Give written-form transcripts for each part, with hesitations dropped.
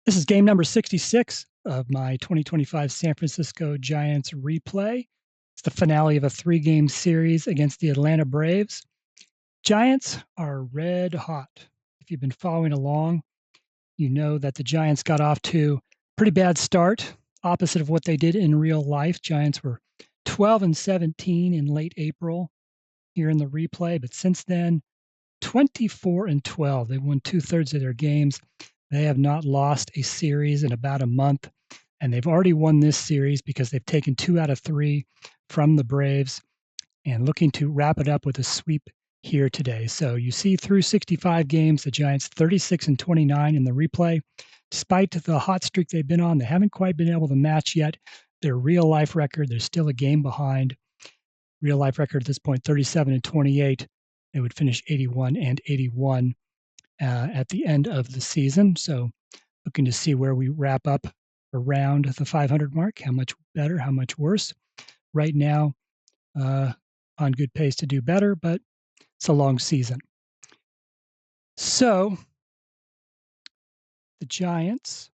This is game number 66 of my 2025 San Francisco Giants replay. It's the finale of a 3-game series against the Atlanta Braves. Giants are red hot. If you've been following along, you know that the Giants got off to a pretty bad start, opposite of what they did in real life. Giants were 12-17 in late April here in the replay, but since then, 24-12. They won 2/3 of their games. They have not lost a series in about a month, and they've already won this series because they've taken 2 out of 3 from the Braves and looking to wrap it up with a sweep here today. So you see through 65 games, the Giants 36-29 in the replay. Despite the hot streak they've been on, they haven't quite been able to match yet their real life record. They're still a game behind. Real life record at this point, 37-28. They would finish 81-81 at the end of the season. So looking to see where we wrap up around the 500 mark, how much better, how much worse. Right now, on good pace to do better, but it's a long season. So the Giants,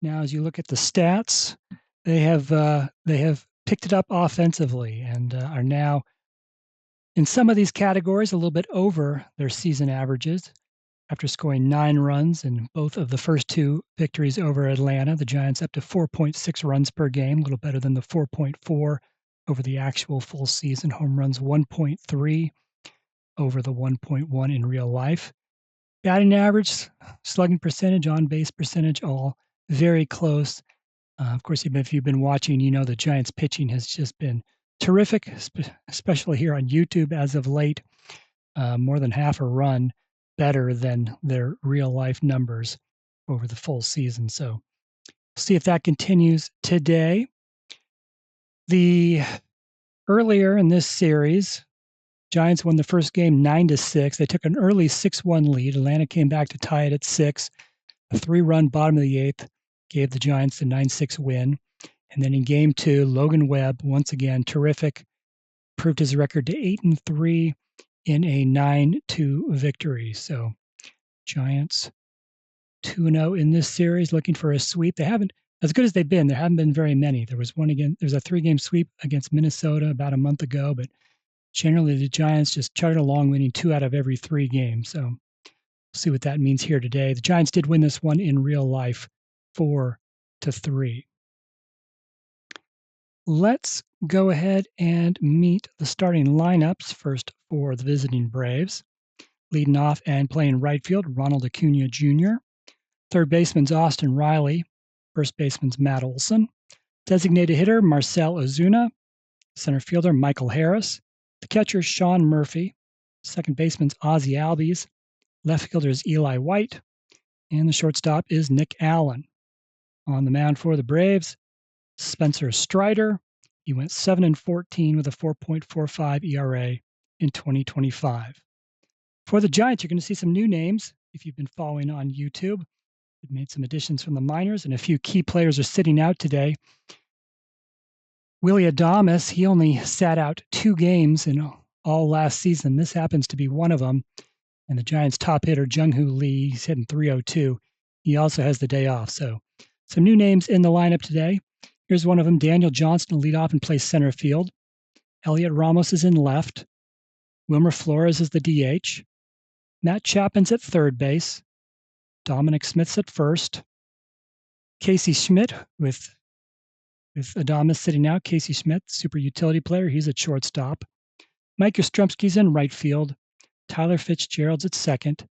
now as you look at the stats, they have picked it up offensively and are now in some of these categories a little bit over their season averages. After scoring 9 runs in both of the first 2 victories over Atlanta, the Giants up to 4.6 runs per game, a little better than the 4.4 over the actual full season. Home runs 1.3 over the 1.1 in real life. Batting average, slugging percentage, on-base percentage, all very close. Of course, if you've been watching, you know the Giants pitching has just been terrific, especially here on YouTube as of late. More than half a run better than their real life numbers over the full season. So see if that continues today. Earlier in this series, Giants won the first game 9-6. They took an early 6-1 lead. Atlanta came back to tie it at 6. A 3-run bottom of the 8th gave the Giants the 9-6 win. And then in game 2, Logan Webb, once again, terrific, improved his record to 8-3 in a 9-2 victory. So Giants 2-0 in this series, looking for a sweep. They haven't, as good as they've been, there haven't been very many. There's a 3-game sweep against Minnesota about a month ago, but generally the Giants just chug along, winning 2 out of every 3 games. So we'll see what that means here today. The Giants did win this one in real life, 4-3. Let's go ahead and meet the starting lineups first for the visiting Braves. Leading off and playing right field, Ronald Acuna Jr. Third baseman's Austin Riley. First baseman's Matt Olson. Designated hitter, Marcell Ozuna. Center fielder, Michael Harris. The catcher, Sean Murphy. Second baseman's Ozzie Albies. Left fielder is Eli White. And the shortstop is Nick Allen. On the mound for the Braves, Spencer Strider. He went 7-14 with a 4.45 ERA in 2025. For the Giants, you're going to see some new names if you've been following on YouTube. They've made some additions from the minors, and a few key players are sitting out today. Willy Adames, he only sat out 2 games in all last season. This happens to be one of them. And the Giants' top hitter, Jung-Hoo Lee, he's hitting .302. He also has the day off. So some new names in the lineup today. Here's one of them. Daniel Johnston will lead off and play center field. Elliot Ramos is in left. Wilmer Flores is the DH. Matt Chapman's at third base. Dominic Smith's at first. Casey Schmidt with Adames sitting out. Casey Schmidt, super utility player. He's at shortstop. Mike Yastrzemski's in right field. Tyler Fitzgerald's at second.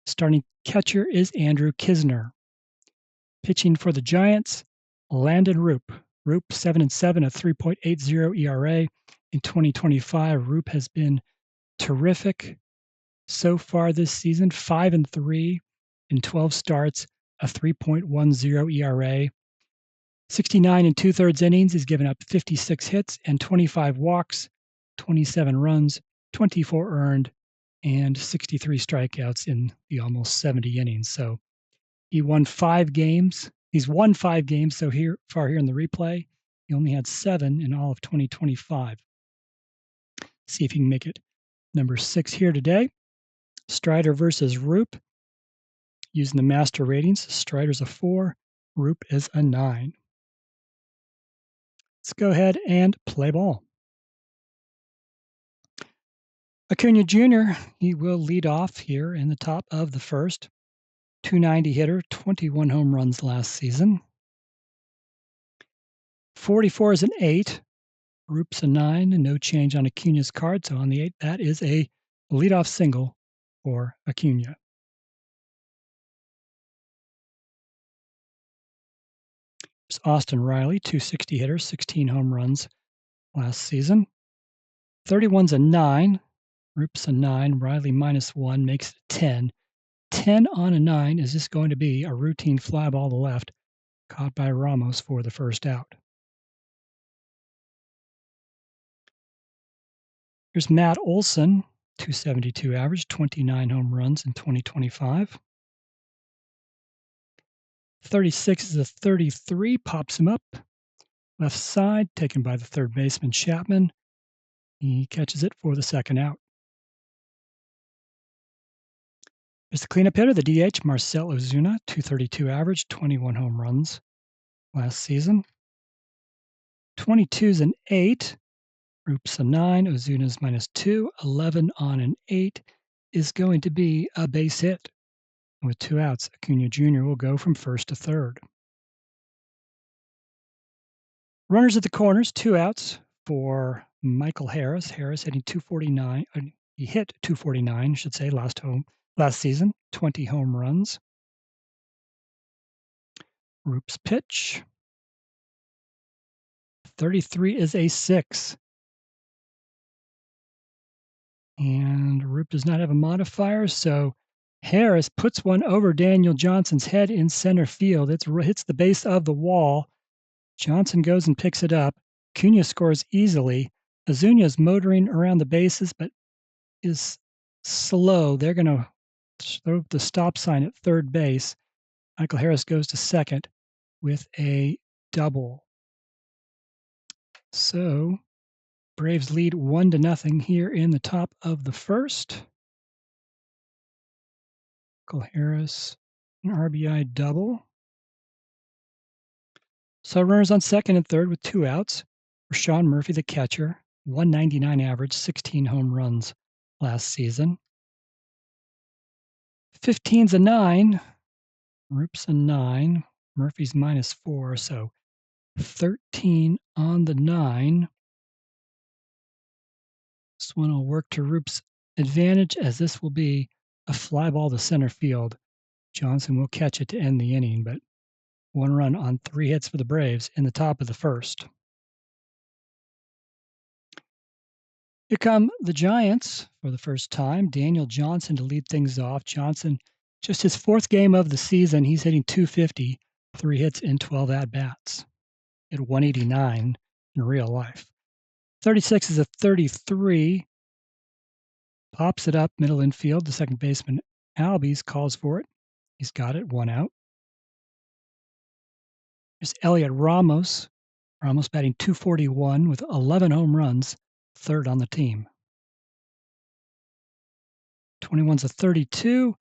Starting catcher is Andrew Kisner. Pitching for the Giants, Landen Roupp. Roupp 7-7, a 3.80 ERA in 2025. Roupp has been terrific so far this season, 5-3 in 12 starts, a 3.10 ERA. 69 2/3 innings. He's given up 56 hits and 25 walks, 27 runs, 24 earned, and 63 strikeouts in the almost 70 innings. So he won 5 games. He's won 5 games so far here in the replay. He only had 7 in all of 2025. See if he can make it number 6 here today. Strider versus Roupp. using the master ratings. Strider's a 4, Roupp is a 9. Let's go ahead and play ball. Acuna Jr., he will lead off here in the top of the first. 290 hitter, 21 home runs last season. 44 is an 8. Roupp's a 9, and no change on Acuna's card. So on the 8, that is a leadoff single for Acuna. There's Austin Riley, 260 hitter, 16 home runs last season. 31's a 9. Roupp's a 9. Riley -1 makes it 10. 10 on a 9 is just going to be a routine fly ball to left, caught by Ramos for the first out. Here's Matt Olson, 272 average, 29 home runs in 2025. 36 is a 33, pops him up. Left side, taken by the third baseman Chapman. He catches it for the second out. Here's the cleanup hitter, the DH, Marcell Ozuna, 232 average, 21 home runs last season. 22's an 8. Roupp's a 9. Ozuna's -2. 11 on an 8 is going to be a base hit. With 2 outs, Acuna Jr. will go from first to third. Runners at the corners, 2 outs for Michael Harris. Harris hitting 249. He hit 249, I should say, last season. 20 home runs. Roupp's pitch. 33 is a 6. And Roupp does not have a modifier, so Harris puts one over Daniel Johnson's head in center field. It hits the base of the wall. Johnson goes and picks it up. Acuna scores easily. Ozuna's motoring around the bases, but is slow. They're going to throw the stop sign at third base. Michael Harris goes to second with a double. So Braves lead 1-0 here in the top of the first. Michael Harris, an RBI double. So runners on second and third with 2 outs. For Sean Murphy, the catcher, 199 average, 16 home runs last season. 15's a 9. Roupp's a 9. Murphy's -4, so 13 on the 9. This one will work to Roupp's advantage, as this will be a fly ball to center field. Johnson will catch it to end the inning, but 1 run on 3 hits for the Braves in the top of the first. Here come the Giants for the first time. Daniel Johnson to lead things off. Johnson, just his 4th game of the season, he's hitting 250, 3 hits in 12 at-bats. At 189 in real life. 36 is a 33. Pops it up, middle infield. The second baseman, Albies, calls for it. He's got it, 1 out. There's Elliot Ramos. Ramos batting .241 with 11 home runs, 3rd on the team. 21's a 32.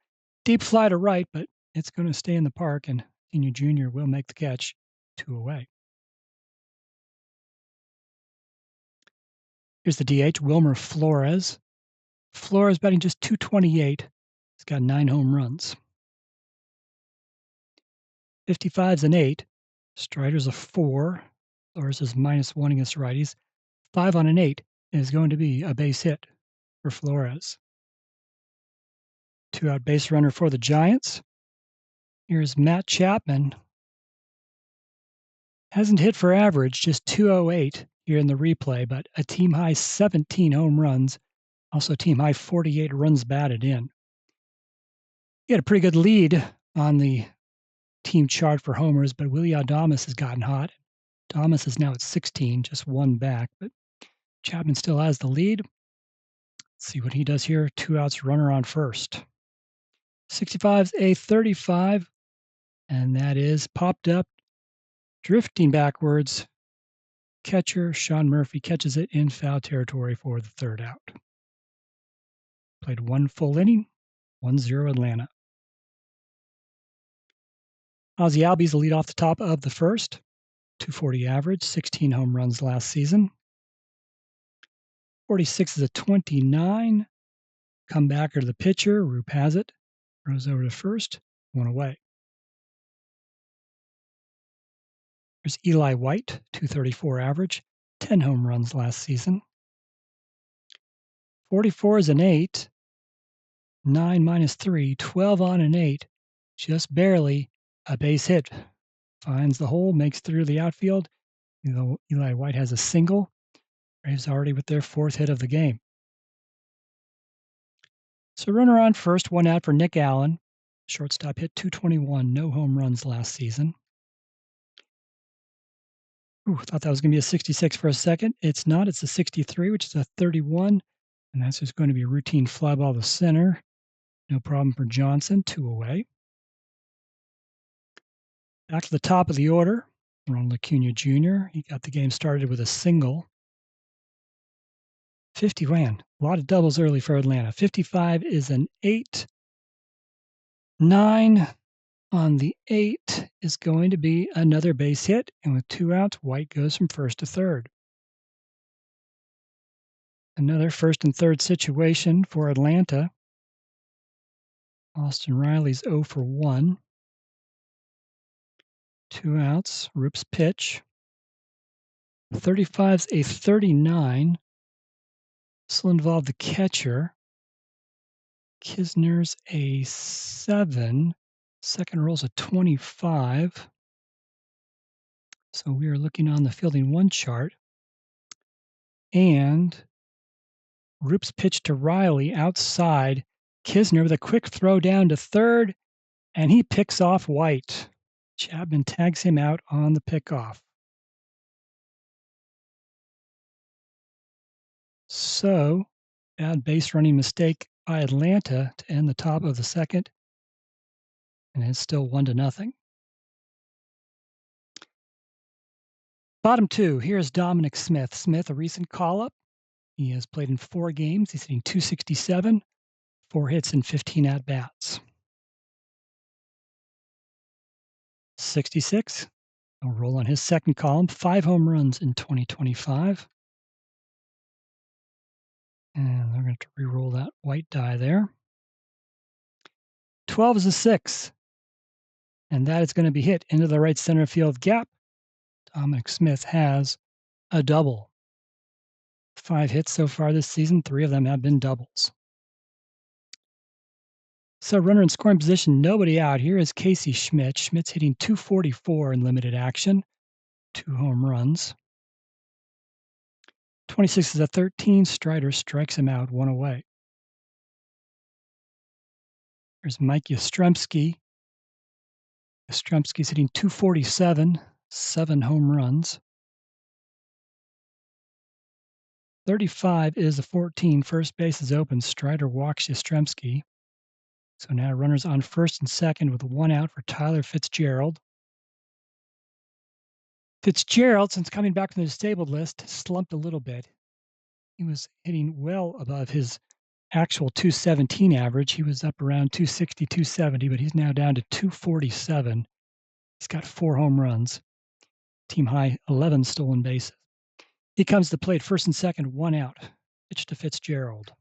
Deep fly to right, but it's going to stay in the park, and Acuna Jr. will make the catch, 2 away. Here's the DH, Wilmer Flores. Flores batting just .228. He's got 9 home runs. 55's an 8. Strider's a 4. Flores is -1 against righties. 5 on an 8 is going to be a base hit for Flores. 2-out base runner for the Giants. Here's Matt Chapman. Hasn't hit for average, just .208 here in the replay, but a team high 17 home runs. Also team high 48 runs batted in. He had a pretty good lead on the team chart for homers, but Willy Adames has gotten hot. Adames is now at 16, just 1 back, but Chapman still has the lead. Let's see what he does here. 2 outs, runner on first. 65's a 35, and that is popped up, drifting backwards. Catcher Sean Murphy catches it in foul territory for the 3rd out. Played 1 full inning, 1-0 Atlanta. Ozzie Albies the lead off the top of the first, 240 average, 16 home runs last season. 46 is a 29. Comebacker to the pitcher. Roupp has it. Throws over to first. 1 away. There's Eli White, 234 average, 10 home runs last season. 44 is an 8. 9 minus 3, 12 on an 8. Just barely a base hit. Finds the hole, makes through the outfield. Eli White has a single. Braves already with their 4th hit of the game. So runner on first, 1 out for Nick Allen. Shortstop hit 221, no home runs last season. Thought that was going to be a 66 for a second. It's not. It's a 63, which is a 31. And that's just going to be a routine fly ball to center. No problem for Johnson, 2 away. Back to the top of the order, Ronald Acuna Jr. He got the game started with a single. 50 ran. A lot of doubles early for Atlanta. 55 is an 8. 9 on the 8 is going to be another base hit. And with 2 outs, White goes from first to third. Another first and third situation for Atlanta. Austin Riley's 0 for 1. 2 outs. Roupp's pitch. 35's a 39. This will involve the catcher. Kisner's a 7. Second roll's a 25. So we are looking on the fielding 1 chart. And Roupp's pitch to Riley outside. Kisner with a quick throw down to third, and he picks off White. Chapman tags him out on the pickoff. So, bad base running mistake by Atlanta to end the top of the second, and it's still 1-0. Bottom 2, here's Dominic Smith. Smith, a recent call-up. He has played in 4 games. He's hitting .267, 4 hits and 15 at-bats. 66, a roll on his second column, 5 home runs in 2025. And they're going to re-roll that white die there. 12 is a 6. And that is going to be hit into the right center field gap. Dominic Smith has a double. 5 hits so far this season, 3 of them have been doubles. So runner in scoring position, nobody out. Here is Casey Schmidt. Schmidt's hitting .244 in limited action, 2 home runs. 26 is a 13. Strider strikes him out, 1 away. There's Mike Yastrzemski. Yastrzemski's hitting .247, 7 home runs. 35 is a 14. First base is open. Strider walks Yastrzemski. So now runners on first and second with 1 out for Tyler Fitzgerald. Fitzgerald, since coming back from the disabled list, slumped a little bit. He was hitting well above his actual .217 average. He was up around .260, .270, but he's now down to .247. He's got 4 home runs. Team high 11 stolen bases. He comes to the plate first and second, 1 out. Pitch to Fitzgerald.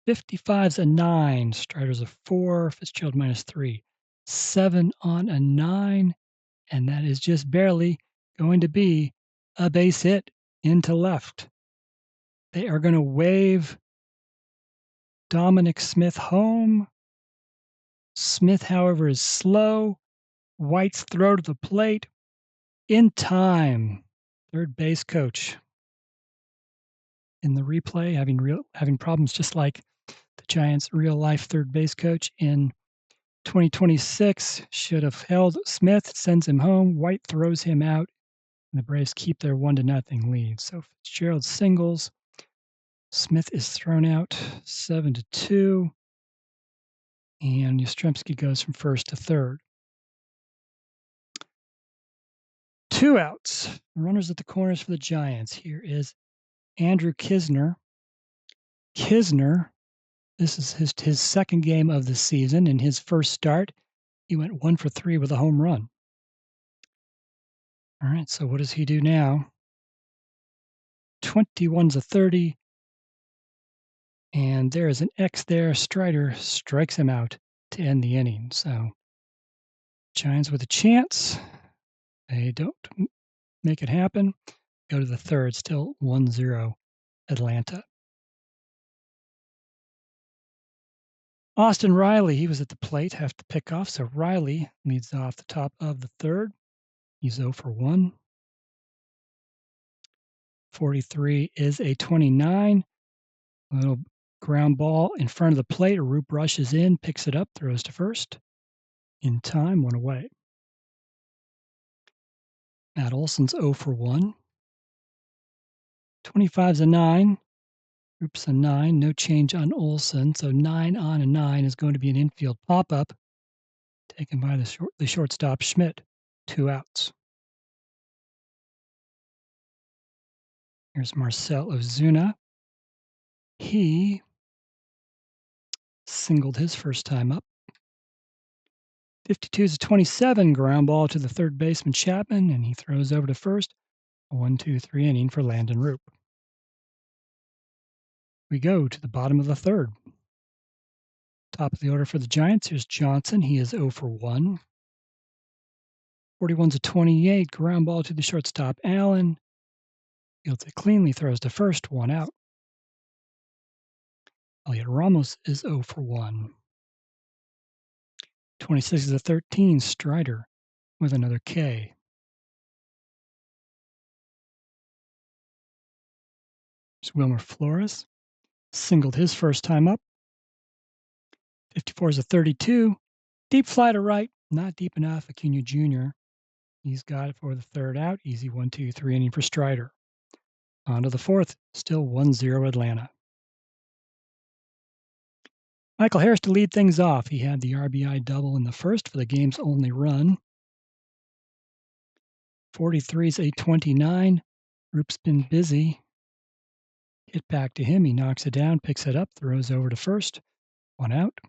55's a 9. Strider's a 4. Fitzgerald -3. 7 on a 9. And that is just barely going to be a base hit into left. They are going to wave Dominic Smith home. Smith, however, is slow. White's throw to the plate in time. Third base coach in the replay having problems just like the Giants' real-life third base coach in 2026. Should have held Smith, sends him home. White throws him out, and the Braves keep their 1-0 lead. So Fitzgerald singles. Smith is thrown out 7-2, and Yastrzemski goes from first to third. 2 outs. Runners at the corners for the Giants. Here is Andrew Kisner. Kisner, this is his second game of the season. In his first start, He went 1 for 3 with a home run. All right, so what does he do now? 21's a 30, and there is an X there. Strider strikes him out to end the inning. So Giants with a chance. They don't make it happen. Go to the third, still 1-0 Atlanta. Austin Riley, he was at the plate, have to pick off. So Riley leads off the top of the third. He's 0 for 1. 43 is a 29. A little ground ball in front of the plate. Roupp rushes in, picks it up, throws to first. In time, 1 away. Matt Olson's 0 for 1. 25's a 9. Roupp's a 9. No change on Olson. So 9 on a 9 is going to be an infield pop-up taken by the shortstop Schmidt. 2 outs. Here's Marcell Ozuna. He singled his first time up. 52's a 27. Ground ball to the third baseman Chapman, and he throws over to first. A 1-2-3 inning for Landen Roupp. We go to the bottom of the third. Top of the order for the Giants. Here's Johnson. He is 0 for 1. 41's a 28. Ground ball to the shortstop Allen. Fields it cleanly, throws to first. 1 out. Elliot Ramos is 0 for 1. 26 is a 13. Strider with another K. Here's Wilmer Flores. Singled his first time up. 54 is a 32. Deep fly to right. Not deep enough. Acuna Jr. He's got it for the third out. Easy 1-2-3 inning for Strider. On to the fourth. Still 1-0 Atlanta. Michael Harris to lead things off. He had the RBI double in the first for the game's only run. 43 is a 29. Roupp's been busy. Hit back to him. He knocks it down, picks it up, throws over to first. 1 out.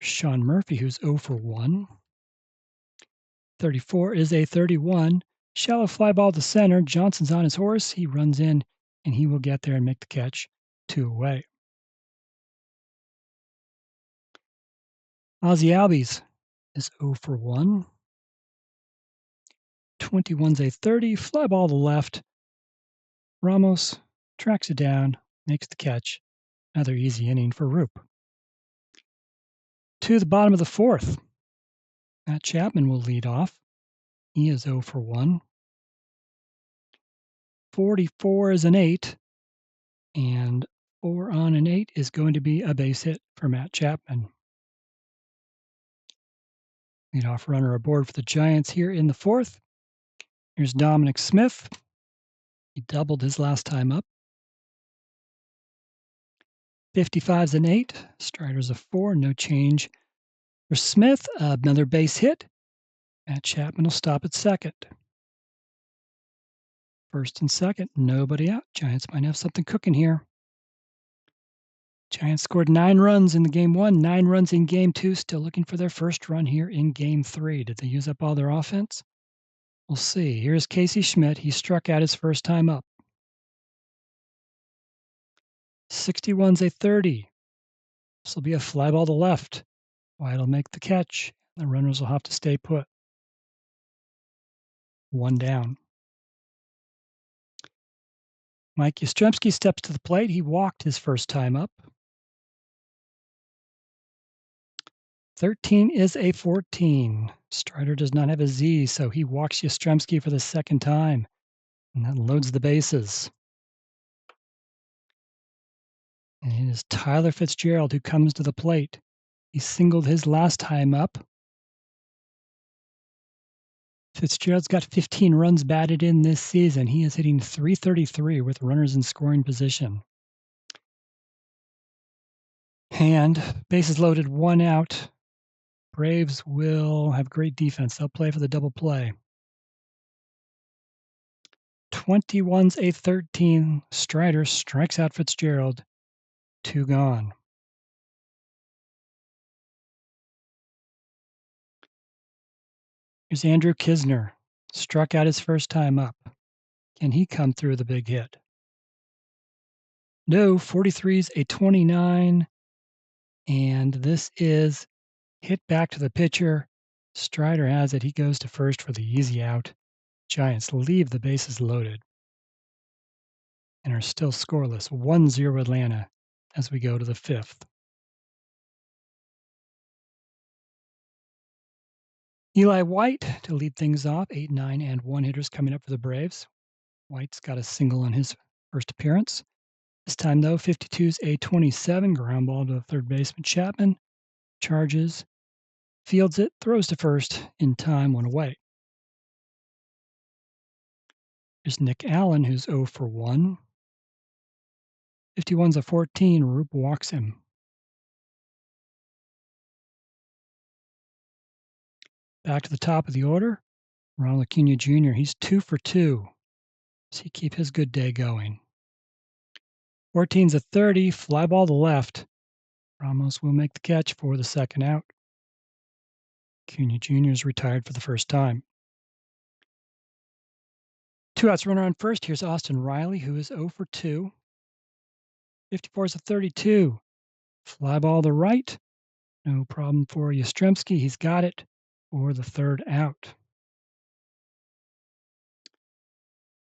Sean Murphy, who's 0 for 1. 34 is a 31. Shallow fly ball to center. Johnson's on his horse. He runs in, and he will get there and make the catch. 2 away. Ozzie Albies is 0 for 1. 21's a 30. Fly ball to left. Ramos tracks it down, makes the catch. Another easy inning for Roupp. To the bottom of the fourth. Matt Chapman will lead off. He is 0 for 1. 44 is an 8. And 4 on an 8 is going to be a base hit for Matt Chapman. Leadoff runner aboard for the Giants here in the fourth. Here's Dominic Smith. He doubled his last time up. 55's an 8. Strider's a 4. No change for Smith. Another base hit. Matt Chapman will stop at second. First and second, nobody out. Giants might have something cooking here. Giants scored 9 runs in the game 1, 9 runs in game 2. Still looking for their first run here in game 3. Did they use up all their offense? We'll see. Here's Casey Schmidt. He struck out his first time up. 61's a 30. This will be a fly ball to left. White will make the catch. The runners will have to stay put. 1 down. Mike Yastrzemski steps to the plate. He walked his first time up. 13 is a 14. Strider does not have a Z, so he walks Yastrzemski for the second time. And that loads the bases. And it is Tyler Fitzgerald who comes to the plate. He singled his last time up. Fitzgerald's got 15 runs batted in this season. He is hitting .333 with runners in scoring position. And bases loaded, 1 out. Braves will have great defense. They'll play for the double play. 21's a 13. Strider strikes out Fitzgerald. 2 gone. Here's Andrew Kisner. Struck out his first time up. Can he come through the big hit? No, 43's a 29. And this is hit back to the pitcher. Strider has it. He goes to first for the easy out. Giants leave the bases loaded and are still scoreless. 1-0 Atlanta as we go to the fifth. Eli White to lead things off. 8, 9, and 1 hitters coming up for the Braves. White's got a single on his first appearance. This time, though, 52's a 27. Ground ball to the third baseman Chapman. Charges, fields it, throws to first in time, 1 away. There's Nick Allen, who's 0 for 1. 51's a 14. Roupp walks him. Back to the top of the order. Ronald Acuna Jr., he's 2 for 2. Does he keep his good day going? 14's a 30. Fly ball to left. Ramos will make the catch for the second out. Acuna Jr. is retired for the first time. 2 outs, runner on first. Here's Austin Riley, who is 0 for 2. 54's a 32. Fly ball to right. No problem for Yastrzemski. He's got it for the third out.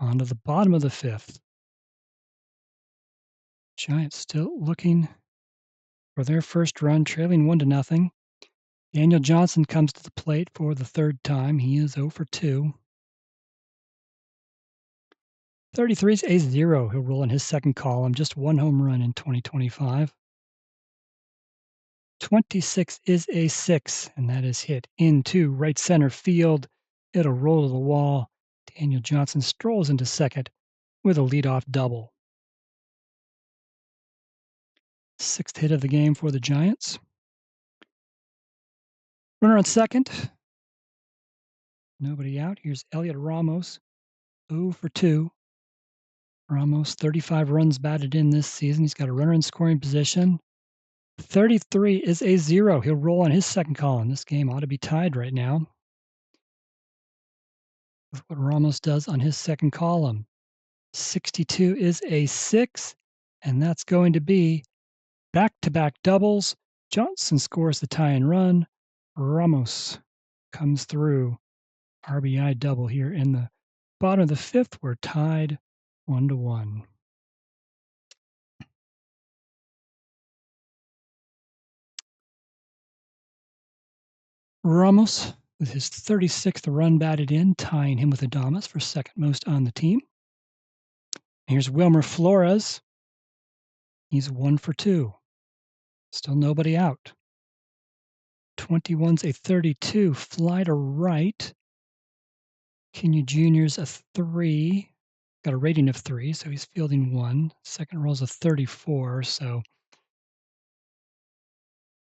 On to the bottom of the fifth. Giants still looking for their first run, trailing 1-0. Daniel Johnson comes to the plate for the third time. He is 0 for 2. 33's a 0. He'll roll in his second column. Just 1 home run in 2025. 26 is a 6, and that is hit into right center field. It'll roll to the wall. Daniel Johnson strolls into second with a leadoff double. 6th hit of the game for the Giants. Runner on second. Nobody out. Here's Elliot Ramos, 0 for 2. Ramos, 35 runs batted in this season. He's got a runner in scoring position. 33 is a 0. He'll roll on his second column. This game ought to be tied right now with what Ramos does on his second column. 62 is a 6, and that's going to be back-to-back doubles. Johnson scores the tie-in run. Ramos comes through. RBI double here in the bottom of the fifth. We're tied 1-1. Ramos with his 36th run batted in, tying him with Adames for second most on the team. Here's Wilmer Flores. He's 1 for 2. Still nobody out. 21's a 32. Fly to right. Acuna Jr.'s a 3. Got a rating of 3, so he's fielding 1. Second roll's a 34, so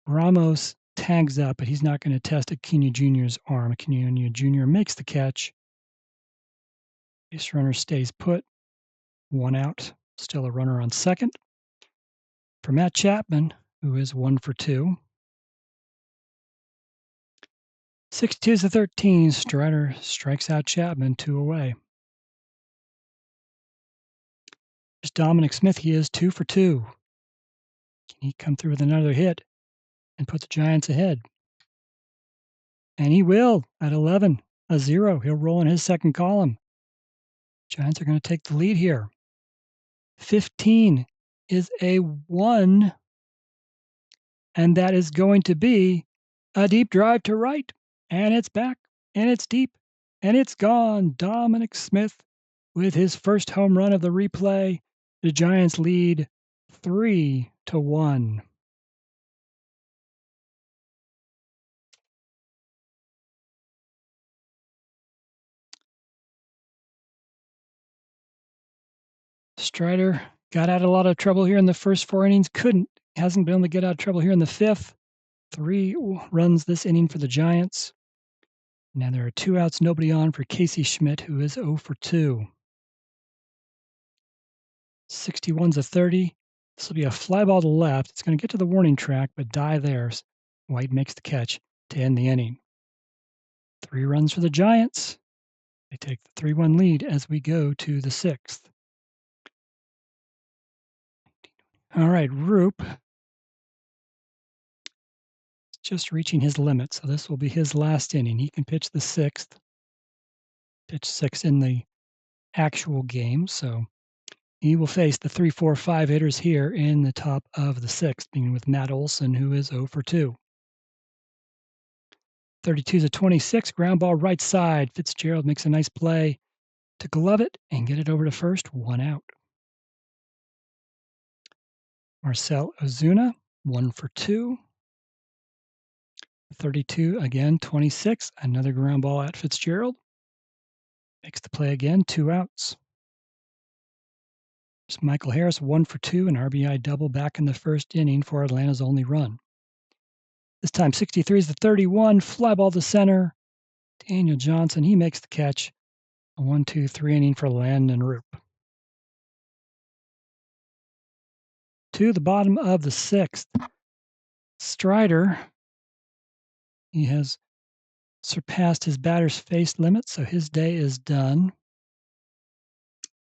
Ramos tags up, but he's not going to test Acuna Jr.'s arm. Acuna Jr. makes the catch. Base runner stays put. 1 out. Still a runner on second. For Matt Chapman, who is 1 for 2. 62's a 13. Strider strikes out Chapman, 2 away. There's Dominic Smith. He is 2 for 2. Can he come through with another hit and put the Giants ahead? And he will at 11, a 0. He'll roll in his second column. Giants are going to take the lead here. 15 is a 1, and that is going to be a deep drive to right, and it's back, and it's deep, and it's gone. Dominic Smith with his first home run of the replay. The Giants lead 3-1. Strider got out of a lot of trouble here in the first 4 innings. Hasn't been able to get out of trouble here in the fifth. 3 runs this inning for the Giants. Now there are 2 outs, nobody on for Casey Schmidt, who is 0 for 2. 61's a 30. This will be a fly ball to left. It's going to get to the warning track, but die there. White makes the catch to end the inning. 3 runs for the Giants. They take the 3-1 lead as we go to the 6th. All right, Roupp just reaching his limit, so this will be his last inning. He can pitch the 6th, pitch 6 in the actual game, so he will face the 3, 4, 5 hitters here in the top of the 6th, beginning with Matt Olson, who is 0 for 2. 32's a 26, ground ball right side. Fitzgerald makes a nice play to glove it and get it over to first, 1 out. Marcell Ozuna, 1 for 2. 32 again, 26, another ground ball at Fitzgerald. Makes the play again, 2 outs. There's Michael Harris, 1 for 2, an RBI double back in the first inning for Atlanta's only run. This time 63 is the 31, fly ball to center. Daniel Johnson, he makes the catch. A 1-2-3 inning for Landen Roupp. To the bottom of the 6th, Strider, he has surpassed his batter's face limit, so his day is done.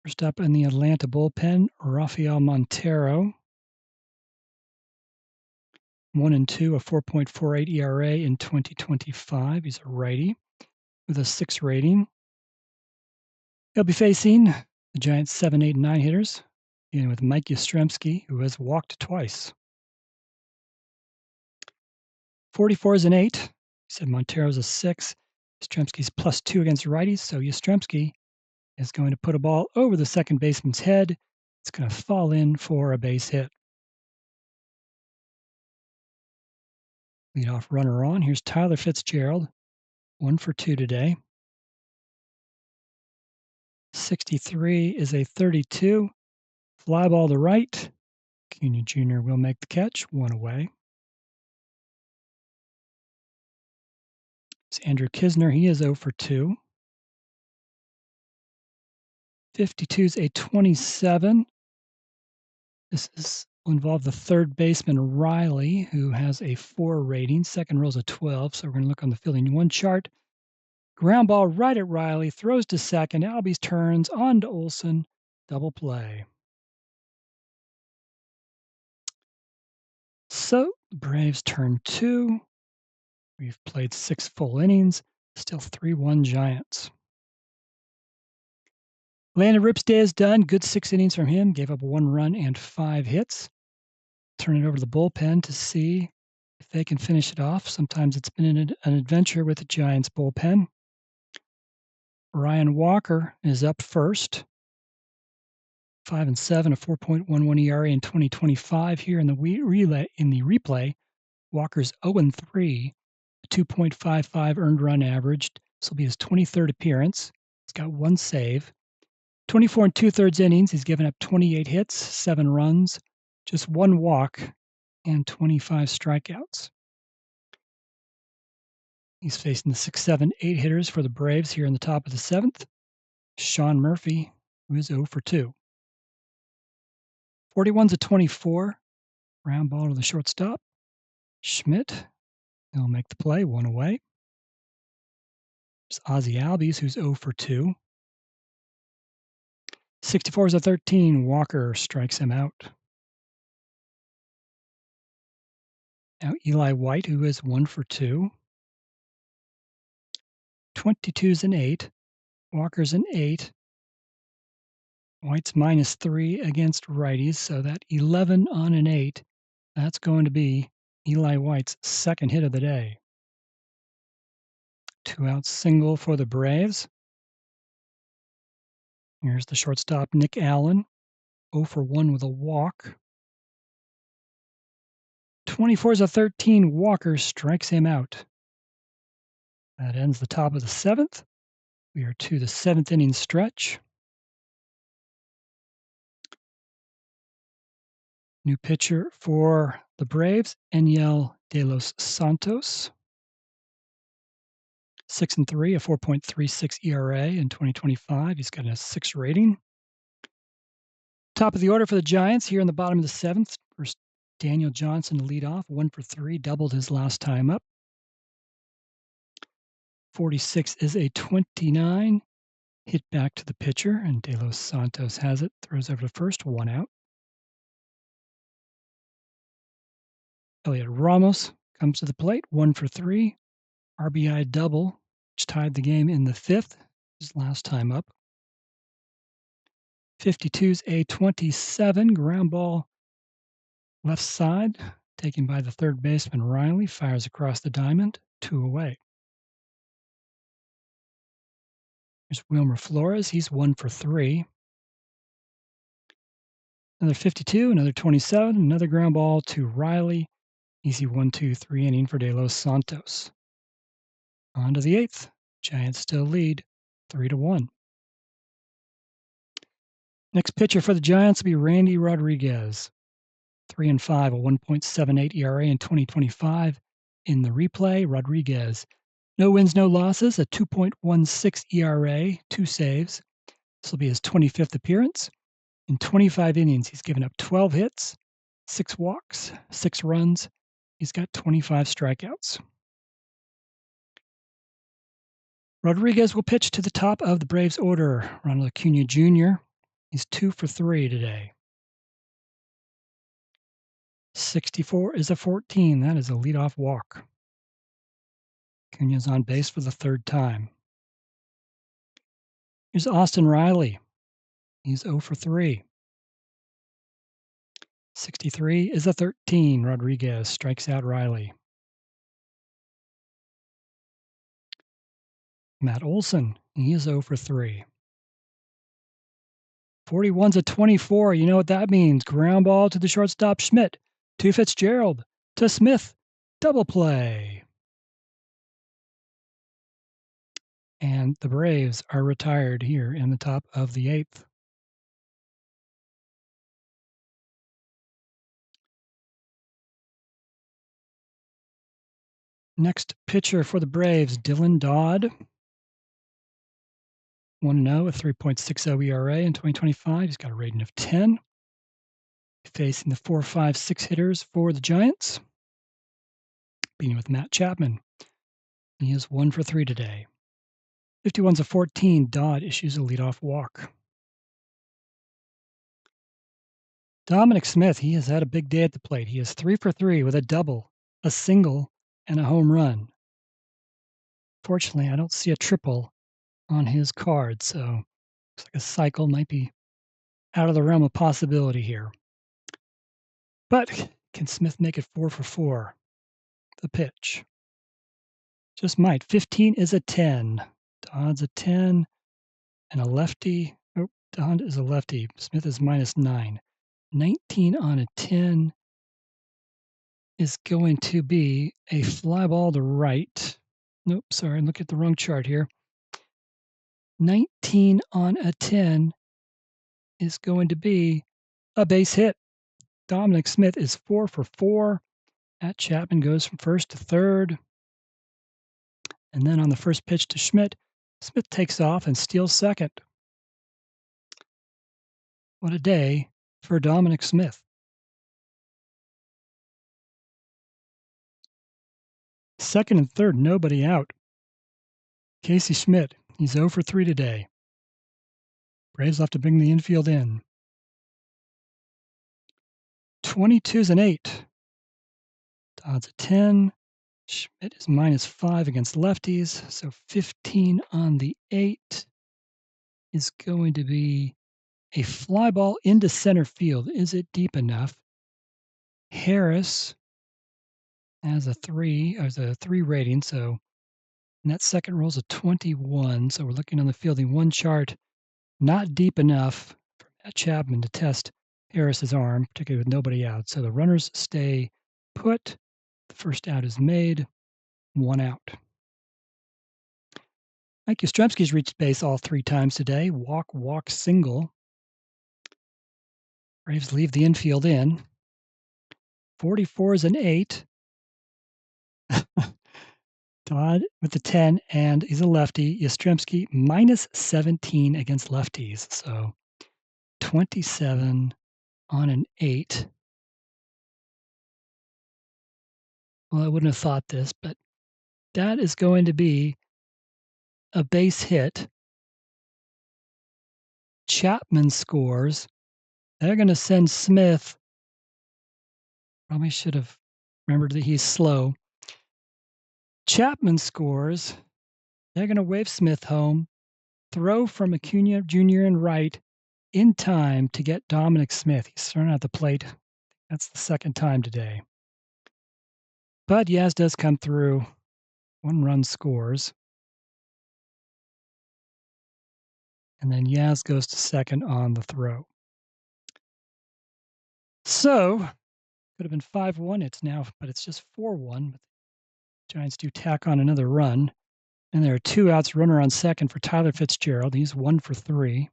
First up in the Atlanta bullpen, Rafael Montero. 1-2, a 4.48 ERA in 2025. He's a righty with a 6 rating. He'll be facing the Giants' 7, 8, and 9 hitters, beginning with Mike Yastrzemski, who has walked twice. 44 is an 8. He said Montero's a 6. Yastrzemski's +2 against righties, so Yastrzemski is going to put a ball over the second baseman's head. It's going to fall in for a base hit. Leadoff runner on. Here's Tyler Fitzgerald, 1 for 2 today. 63 is a 32. Fly ball to right. Cunha Jr. will make the catch, 1 away. It's Andrew Kisner. He is 0 for 2. 52 is a 27. Will involve the third baseman, Riley, who has a 4 rating. Second row is a 12, so we're going to look on the fielding 1 chart. Ground ball right at Riley, throws to second. Albies turns on to Olson. Double play. So, the Braves turn 2. We've played 6 full innings. Still 3-1 Giants. Landen Roupp's day is done. Good 6 innings from him. Gave up 1 run and 5 hits. Turn it over to the bullpen to see if they can finish it off. Sometimes it's been an adventure with the Giants bullpen. Ryan Walker is up first. 5-7, a 4.11 ERA in 2025. Here in the replay, Walker's 0-3, a 2.55 earned run average. This will be his 23rd appearance. He's got 1 save. 24 2/3 innings. He's given up 28 hits, 7 runs, just 1 walk, and 25 strikeouts. He's facing the 6, 7, 8 hitters for the Braves here in the top of the 7th. Sean Murphy, who is 0 for 2. 41's a 24. Round ball to the shortstop. Schmidt, he'll make the play, 1 away. There's Ozzie Albies, who's 0 for 2. 64 is a 13. Walker strikes him out. Now Eli White, who is 1 for 2. 22's an 8. Walker's an 8. White's -3 against righties, so that 11 on an 8, that's going to be Eli White's 2nd hit of the day. 2-out single for the Braves. Here's the shortstop, Nick Allen, 0 for 1 with a walk. 24 is a 13. Walker strikes him out. That ends the top of the 7th. We are to the 7th inning stretch. New pitcher for the Braves, Enyel De Los Santos. 6-3, a 4.36 ERA in 2025. He's got a 6 rating. Top of the order for the Giants here in the bottom of the 7th. First, Daniel Johnson to lead off, 1 for 3, doubled his last time up. 46 is a 29. Hit back to the pitcher, and De Los Santos has it. Throws over to first, 1 out. Elliot Ramos comes to the plate, 1 for 3. RBI double, which tied the game in the 5th, his last time up. 52's a 27. Ground ball left side, taken by the third baseman Riley. Fires across the diamond, 2 away. There's Wilmer Flores. He's 1 for 3. Another 52, another 27, another ground ball to Riley. Easy 1-2-3 inning for De Los Santos. On to the 8th. Giants still lead 3-1. Next pitcher for the Giants will be Randy Rodriguez. 3-5, a 1.78 ERA in 2025. In the replay, Rodriguez. No wins, no losses, a 2.16 ERA, 2 saves. This will be his 25th appearance. In 25 innings, he's given up 12 hits, 6 walks, 6 runs. He's got 25 strikeouts. Rodriguez will pitch to the top of the Braves order. Ronald Acuna Jr. He's 2 for 3 today. 64 is a 14. That is a leadoff walk. Acuna's on base for the 3rd time. Here's Austin Riley. He's 0 for 3. 63 is a 13. Rodriguez strikes out Riley. Matt Olson. He is 0 for 3. 41's a 24. You know what that means. Ground ball to the shortstop Schmidt. To Fitzgerald. To Smith. Double play. And the Braves are retired here in the top of the 8th. Next pitcher for the Braves, Dylan Dodd. 1-0, a 3.60 ERA in 2025. He's got a rating of 10. Facing the 4, 5, 6 hitters for the Giants. Beating with Matt Chapman. He is 1 for 3 today. 51's a 14. Dodd issues a leadoff walk. Dominic Smith, he has had a big day at the plate. He is 3 for 3 with a double, a single, and a home run. Fortunately, I don't see a triple on his card, so looks like a cycle might be out of the realm of possibility here. But can Smith make it 4 for 4? The pitch. Just might. 15 is a 10. Dodd's a 10 and a lefty. Oh, Dodd is a lefty. Smith is -9. 19 on a 10 is going to be a fly ball to right. Nope, sorry, look at the wrong chart here. 19 on a 10 is going to be a base hit. Dominic Smith is 4 for 4. Matt Chapman goes from first to third. And then on the first pitch to Schmidt, Smith takes off and steals second. What a day for Dominic Smith. Second and third, nobody out. Casey Schmidt, he's 0 for 3 today. Braves have to bring the infield in. 22's an 8. Dodd's a 10. Schmidt is -5 against lefties, so 15 on the 8 is going to be a fly ball into center field. Is it deep enough? Harris has a 3, or a 3 rating, so and that second roll's a 21. So we're looking on the fielding one chart, not deep enough for Matt Chapman to test Harris's arm, particularly with nobody out. So the runners stay put. The first out is made. 1 out. Mike Yastrzemski's reached base all 3 times today. Walk, walk, single. Braves leave the infield in. 44 is an 8. Dodd with the 10, and he's a lefty. Yastrzemski -17 against lefties. So 27 on an 8. Well, I wouldn't have thought this, but that is going to be a base hit. Chapman scores. They're going to send Smith. Probably should have remembered that he's slow. Chapman scores. They're going to wave Smith home. Throw from Acuna Jr. and right in time to get Dominic Smith. He's thrown out the plate. That's the second time today. But Yaz does come through. 1 run scores. And then Yaz goes to second on the throw. So, could have been 5-1. It's now, but it's just 4-1. But the Giants do tack on another run. And there are 2 outs, runner on second for Tyler Fitzgerald. He's 1 for 3.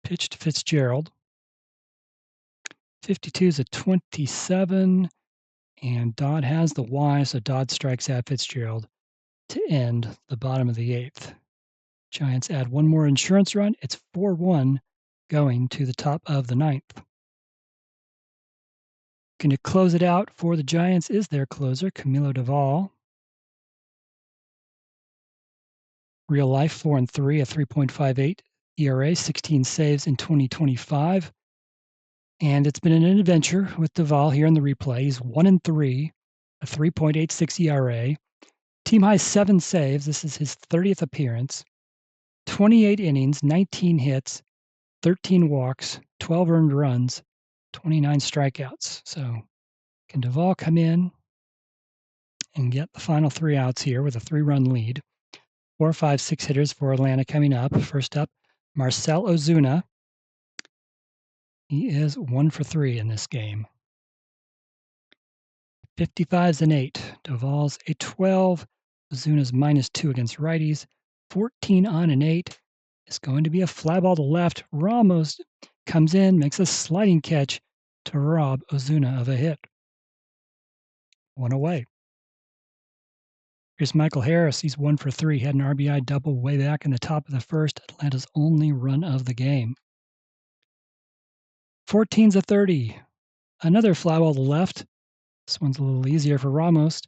Pitch to Fitzgerald. 52 is a 27. And Dodd has the Y, so Dodd strikes out Fitzgerald to end the bottom of the 8th. Giants add 1 more insurance run. It's 4-1 going to the top of the 9th. Going to close it out for the Giants is their closer, Camilo Doval. Real life, 4-3, a 3.58 ERA, 16 saves in 2025. And it's been an adventure with Doval here in the replay. He's 1-3, a 3.86 ERA. Team high 7 saves. This is his 30th appearance. 28 innings, 19 hits, 13 walks, 12 earned runs, 29 strikeouts. So can Doval come in and get the final 3 outs here with a 3-run lead? 4, 5, 6 hitters for Atlanta coming up. First up, Marcell Ozuna. He is 1 for 3 in this game. 55's an 8. Doval's a 12. Ozuna's -2 against righties. 14 on an 8. It's going to be a fly ball to left. Ramos comes in, makes a sliding catch to rob Ozuna of a hit. 1 away. Here's Michael Harris. He's 1 for 3. Had an RBI double way back in the top of the first. Atlanta's only run of the game. 14's a 30. Another fly ball to left. This one's a little easier for Ramos.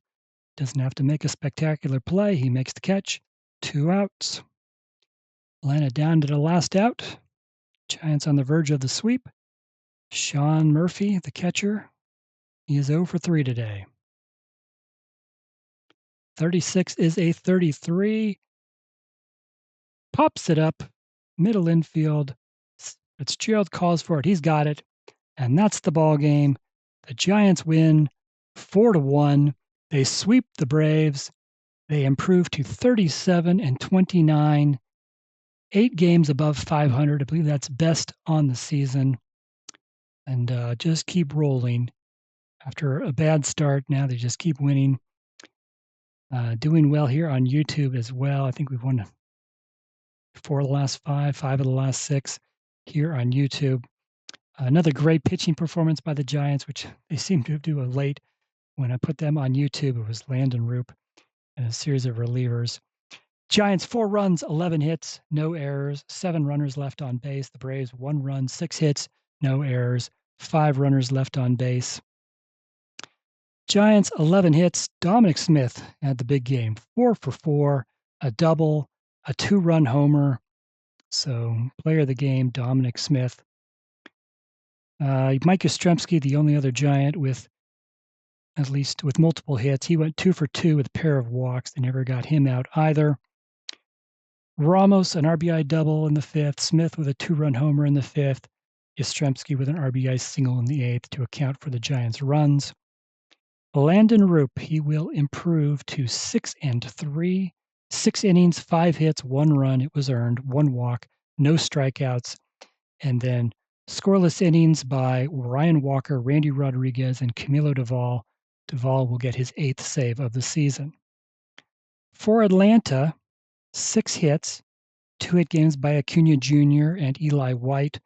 Doesn't have to make a spectacular play. He makes the catch. 2 outs. Atlanta down to the last out. Giants on the verge of the sweep. Sean Murphy, the catcher, he is 0 for 3 today. 36 is a 33. Pops it up. Middle infield. Fitzgerald calls for it. He's got it. And that's the ball game. The Giants win 4-1. They sweep the Braves. They improve to 37-29. 8 games above 500. I believe that's best on the season. And just keep rolling. After a bad start, now they just keep winning. Doing well here on YouTube as well. I think we've won 4 of the last 5, 5 of the last 6 here on YouTube. Another great pitching performance by the Giants, which they seem to do late. When I put them on YouTube, it was Landen Roupp and a series of relievers. Giants 4 runs, 11 hits, no errors, 7 runners left on base. The Braves 1 run, 6 hits, no errors, 5 runners left on base. Giants 11 hits. Dominic Smith had the big game, 4 for 4, a double, a 2-run homer. So player of the game, Dominic Smith. Mike Yastrzemski, the only other Giant with multiple hits. He went 2 for 2 with a pair of walks. They never got him out either. Ramos, an RBI double in the 5th. Smith with a 2-run homer in the 5th. Yastrzemski with an RBI single in the 8th to account for the Giants' runs. Landen Roupp, he will improve to 6-3. 6 innings, 5 hits, 1 run. It was earned, 1 walk, no strikeouts. And then scoreless innings by Ryan Walker, Randy Rodriguez, and Camilo Doval. Doval will get his 8th save of the season. For Atlanta, 6 hits, 2 hit games by Acuna Jr. and Eli White.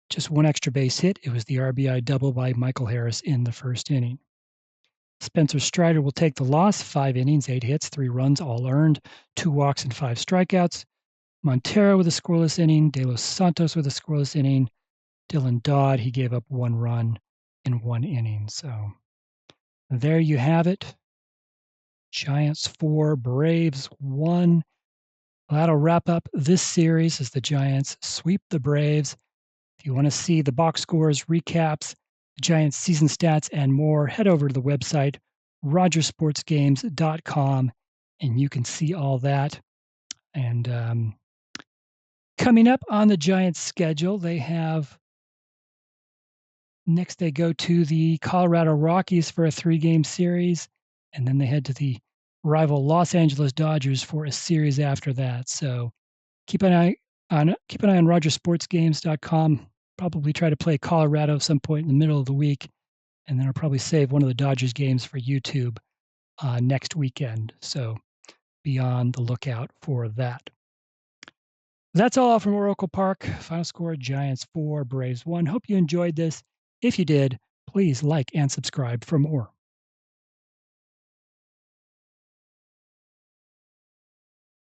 Just 1 extra base hit. It was the RBI double by Michael Harris in the first inning. Spencer Strider will take the loss. 5 innings, 8 hits, 3 runs, all earned, 2 walks and 5 strikeouts. Montero with a scoreless inning. De Los Santos with a scoreless inning. Dylan Dodd, he gave up 1 run in 1 inning. So there you have it. Giants 4, Braves 1. That'll wrap up this series as the Giants sweep the Braves. If you want to see the box scores, recaps, the Giants season stats, and more, head over to the website, rogersportsgames.com, and you can see all that. And coming up on the Giants' schedule, they have next they go to the Colorado Rockies for a 3-game series, and then they head to the rival Los Angeles Dodgers for a series after that. So keep an eye on rogersportsgames.com. Probably try to play Colorado some point in the middle of the week, and then I'll probably save one of the Dodgers games for YouTube next weekend. So be on the lookout for that. That's all from Oracle Park. Final score, Giants 4, Braves 1. Hope you enjoyed this. If you did, please like and subscribe for more.